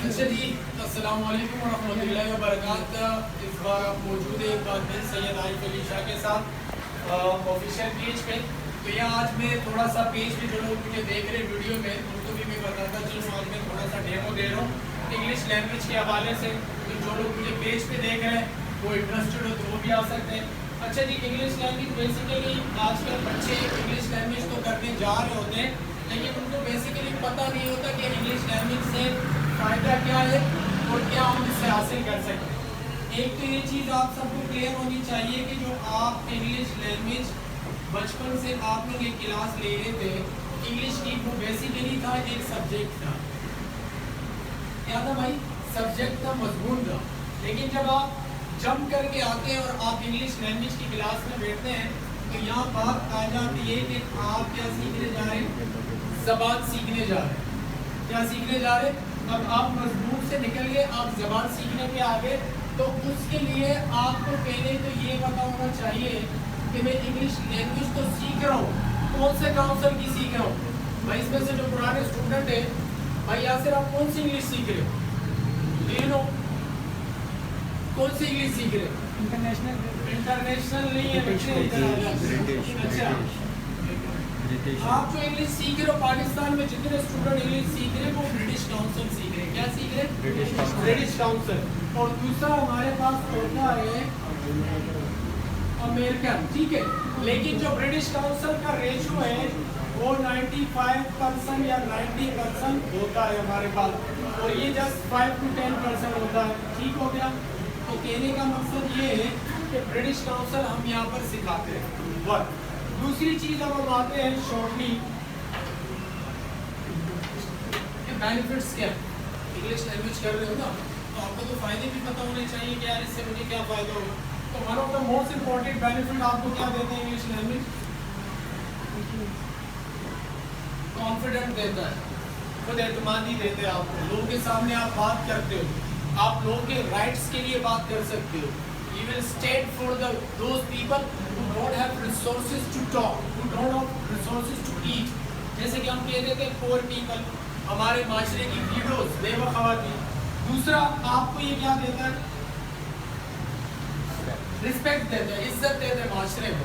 अच्छा जी, अस्सलाम वालेकुम वरहमतुल्लाहि वबरकातुहू। इस बार आप मौजूद है एक बार फिर सैयद आरिफ अली शाह के साथ ऑफिशियल पेज पे। तो यहाँ आज मैं थोड़ा सा पेज पे जो लोग मुझे देख रहे वीडियो में उनको भी मैं बताता चलूँ। आज मैं थोड़ा सा डेमो दे रहा हूँ इंग्लिश लैंग्वेज के हवाले से। तो जो लोग मुझे पेज पे देख रहे हैं वो इंटरेस्टेड हो तो वो भी आ सकते हैं। अच्छा जी, इंग्लिश लैंग्वेज बेसिकली आजकल बच्चे इंग्लिश लैंग्वेज तो करने जा रहे होते हैं, लेकिन उनको बेसिकली पता नहीं होता कि इंग्लिश लैंग्वेज से फ़ायदा क्या है और क्या हम इससे हासिल कर सकते हैं। एक तो ये चीज़ आप सबको क्लियर होनी चाहिए कि जो आप इंग्लिश लैंग्वेज बचपन से आप लोग एक क्लास ले रहे थे इंग्लिश की, वो बेसिकली था एक सब्जेक्ट था। क्या था भाई? सब्जेक्ट था, मजमून था। लेकिन जब आप जंप करके आते हैं और आप इंग्लिश लैंग्वेज की क्लास में बैठते हैं तो यहाँ बात आ जाती है कि आप क्या सीखने जा रहे हैं? ज़बान सीखने जा रहे हैं। क्या सीखने जा रहे हैं? अब आप मजमून से निकल गए, आप ज़बान सीखने पे आ गए, तो उसके लिए आपको पहले तो ये पता होना चाहिए कि मैं इंग्लिश लैंग्वेज तो सीख रहा हूँ, कौन से काउंसिल की सीख रहा हूँ। भाई इसमें से जो पुराने स्टूडेंट है, भाई यासिर आप कौन सी इंग्लिश सीख रहे हो? यू नो कौन सी इंग्लिश सीख रहे हो? इंटरनेशनल नहीं है बच्चे। अच्छा, आप जो इंग्लिश सीख रहे हो, पाकिस्तान में जितने स्टूडेंट इंग्लिश सीख रहे हैं वो ब्रिटिश काउंसिल सीख रहे हैं। क्या सीख रहे हैं? British council. और दूसरा हमारे पास होता है अमेरिकन, ठीक है। लेकिन जो ब्रिटिश काउंसिल का रेशियो है वो 95% या 90% होता है हमारे पास, और ये जस्ट 5 to 10% होता है। ठीक हो गया? तो कहने का मकसद ये है कि ब्रिटिश काउंसिल हम यहाँ पर सिखाते हैं वर्क। दूसरी चीज अब हम आते हैं शॉर्टली बेनिफिट्स क्या इंग्लिश लैंग्वेज कर रहे हो ना, तो आपको तो फायदे भी पता होने चाहिए कि यार इससे मुझे क्या फायदा होगा। तो one of the most important benefit आपको क्या देते हैं इंग्लिश लैंग्वेज? कॉन्फिडेंट देता है, खुद एतमादी देते हैं आपको। लोगों के सामने आप बात करते हो, आप लोगों के राइट्स के लिए बात कर सकते हो। You will stand for those people who don't have resources to talk, who don't have resources to eat. जैसे कि हम कह देते हैं poor people, हमारे माशरे की widows, बेवा ख़वातीन। दूसरा आपको ये क्या देता है? रिस्पेक्ट देता है, इज्जत देता है माशरे में,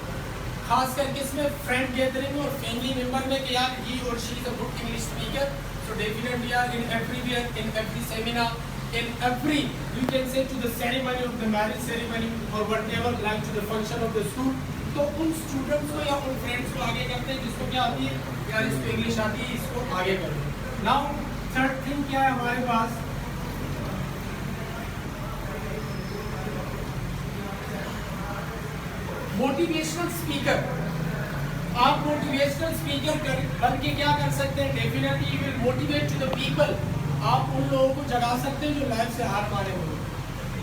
खासकर किसमें? फ्रेंड गैदरिंग और फैमिली मेंबर में कि यार he or she is a good English speaker, so definitely यार in everywhere, in every seminar, in every, you can say to the ceremony of the marriage ceremony or whatever, like to the function of the school, तो उन students को या उन friends को आगे करते हैं जिसको क्या आती है, यार इसको इंग्लिश आती है, इसको आगे करो। नाउ थर्ड थिंग क्या है हमारे पास? Motivational speaker. आप मोटिवेशनल स्पीकर बन के क्या कर सकते हैं? Definitely you will motivate to the people. आप उन लोगों को जगा सकते हैं जो लाइफ से हार माने हुए,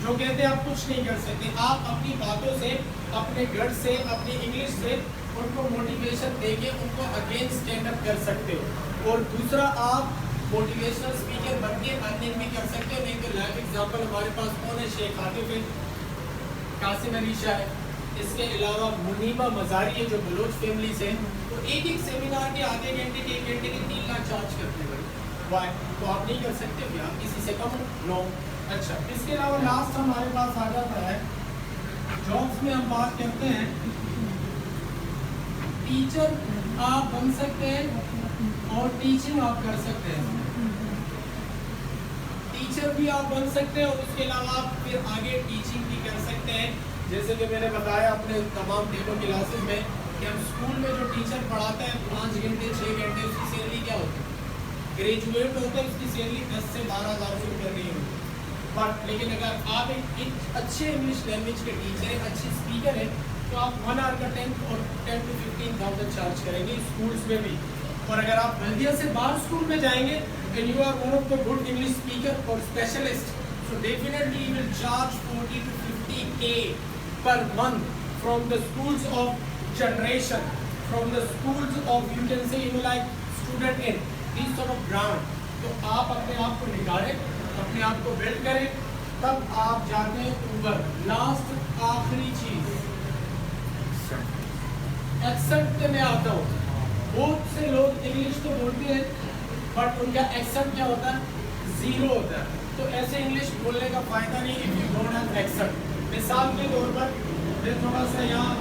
जो कहते हैं आप कुछ नहीं कर सकते। आप अपनी बातों से, अपने घर से, अपनी इंग्लिश से उनको मोटिवेशन देके उनको अगेन स्टैंड अप कर सकते हो। और दूसरा, आप मोटिवेशनल स्पीकर बन के अर्निंग भी कर सकते हो। नहीं तो लाइव एग्जाम्पल हमारे पास कौन है? शेख आतिफ है, कासिम अली शाह है, इसके अलावा मुनीबा मजारी है जो बलोच फैमिली से, तो एक एक सेमिनार के आधे घंटे के 1 घंटे के 3 लाख चार्ज करते हैं। वाई? तो आप नहीं कर सकते हो यार, किसी से कम नो। अच्छा, इसके अलावा लास्ट हमारे पास आ जाता है जॉब्स में हम बात करते हैं। टीचर आप बन सकते हैं और टीचिंग आप कर सकते हैं। टीचर भी आप बन सकते हैं और उसके अलावा आप फिर आगे टीचिंग भी कर सकते हैं। जैसे कि मैंने बताया अपने तमाम डेमो क्लासेस में कि हम स्कूल में जो टीचर पढ़ाता है 5 घंटे 6 घंटे, उसकी सैलरी क्या होती है? ग्रेजुएट होता है, उसकी सैलरी 10 से 12,000 रुपये नहीं होती। बट लेकिन अगर आप एक अच्छे इंग्लिश लैंग्वेज के टीचर हैं, अच्छे स्पीकर हैं, तो आप 1 आवर का 10 to 15,000 चार्ज करेंगे स्कूल्स में भी। और अगर आप बल्दिया से बाहर स्कूल में जाएंगे and you are one of the good English speaker और specialist, so definitely you will charge 40 to 50K per month from the schools of generation, from the schools of, you can say, you know, like student in these sort of brand। तो आप अपने आप को निकालें, अपने आप को build करें, तब आप जाते हैं ऊपर। लास्ट आखिरी चीज एक्सेंट पे मैं आता हूँ। बहुत से लोग इंग्लिश तो बोलते हैं बट उनका एक्सेंट क्या होता है? 0 होता है। तो ऐसे इंग्लिश बोलने का फायदा नहीं if you don't have accent. मिसाल के तौर पर मैं थोड़ा सा यहाँ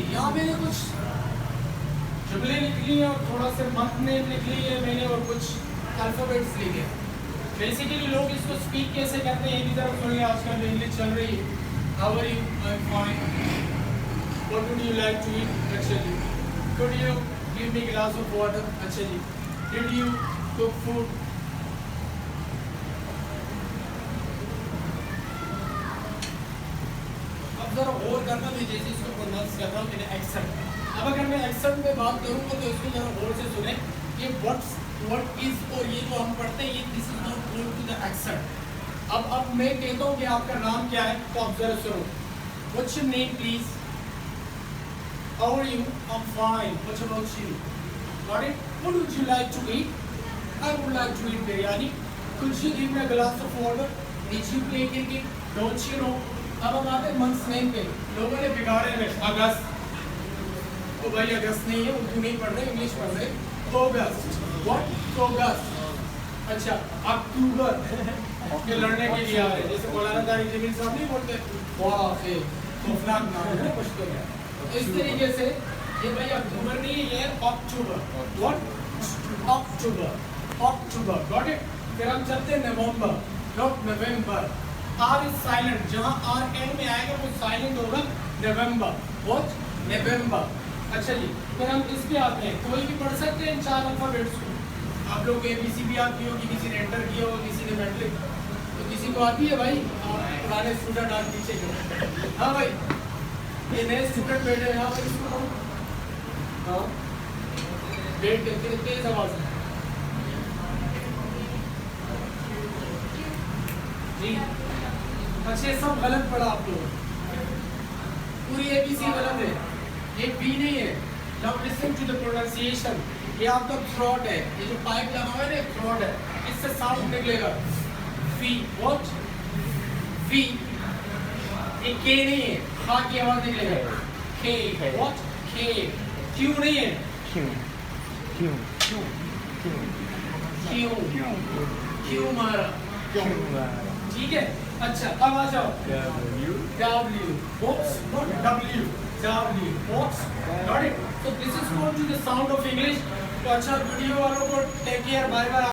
यहाँ मैंने कुछ जुमले लिख लिए और थोड़ा से मंथ नेम लिख लिए मैंने और कुछ अल्फाबेट्स लिखे। बेसिकली लोग इसको स्पीक कैसे करते हैं ये भी जरा सुनिए। आजकल जो इंग्लिश चल रही है, how are you, I am fine, what would you like to eat, अच्छा जी, could you give me glass of water, अच्छा जी, डिड यू कुक फूड, जरा और करना भी जैसे इसको प्रोनाउंस कर रहा हूँ मैंने एक्सेंट। अब अगर मैं एक्सेंट में बात करूँगा तो इसको जरा और से सुने। ये व्हाट इज और ये जो हम पढ़ते हैं ये this is not going to the accent. अब मैं कहता हूँ कि आपका नाम क्या है तो आप जरा सुनो। What's your name please, how are you, I am fine, what's about you, got it, what would you like to eat, I would like to eat biryani, could you give me a glass of water, did you play cricket, don't you know. अब हम आते हैं months name पे। लोगों ने बिगाड़े में अगस्त, तो भाई अगस्त नहीं है, उर्दू नहीं पढ़ रहे, इंग्लिश पढ़ रहे। अगस्त, व्हाट अगस्त, अच्छा अक्टूबर ये लड़ने के लिए आ रहे हैं, जैसे मौलाना तारिक जमील साहब नहीं बोलते वाह से खौफनाक नाम है कुछ तो है इस तरीके से। ये भाई अक्टूबर नहीं है, ये है October, what October, October, got it. फिर हम चलते हैं November, not November, R is silent, जहां आर एंड में आएगा वो साइलेंट होगा, नवंबर, व्हाट नवंबर, अच्छा जी। फिर हम इस पे आते हैं, कोई भी पढ़ सकते हैं इन चार अल्फाबेट्स को। आप लोग ABC भी आती होगी, किसी ने एंटर किया होगा, किसी ने मैट्रिक, तो किसी को आती है भाई, पुराने स्टूडेंट आज पीछे क्यों, हाँ भाई ये नए स्टूडेंट बैठे हैं, हाँ भाई इसको हाँ वेट करके तेज आवाज में जी। अच्छा सब गलत पढ़ा आप लोग, पूरी ABC गलत है, ये बी नहीं है। Now listen to the pronunciation. ये आपका थ्रोट है, ये जो पाइप लगा हुआ है ना थ्रोट है, इससे साउंड निकलेगा वी, व्हाट वी, ये के नहीं है, खा की आवाज निकलेगा के, व्हाट के, क्यू नहीं है, Q Q Q Q Q Q मारा, ठीक है। अच्छा अब आ जाओ W, oops, not W, W, oops, got it। So this is going to the sound of English। तो अच्छा वीडियो वालों को टेक केयर, बाय बाय।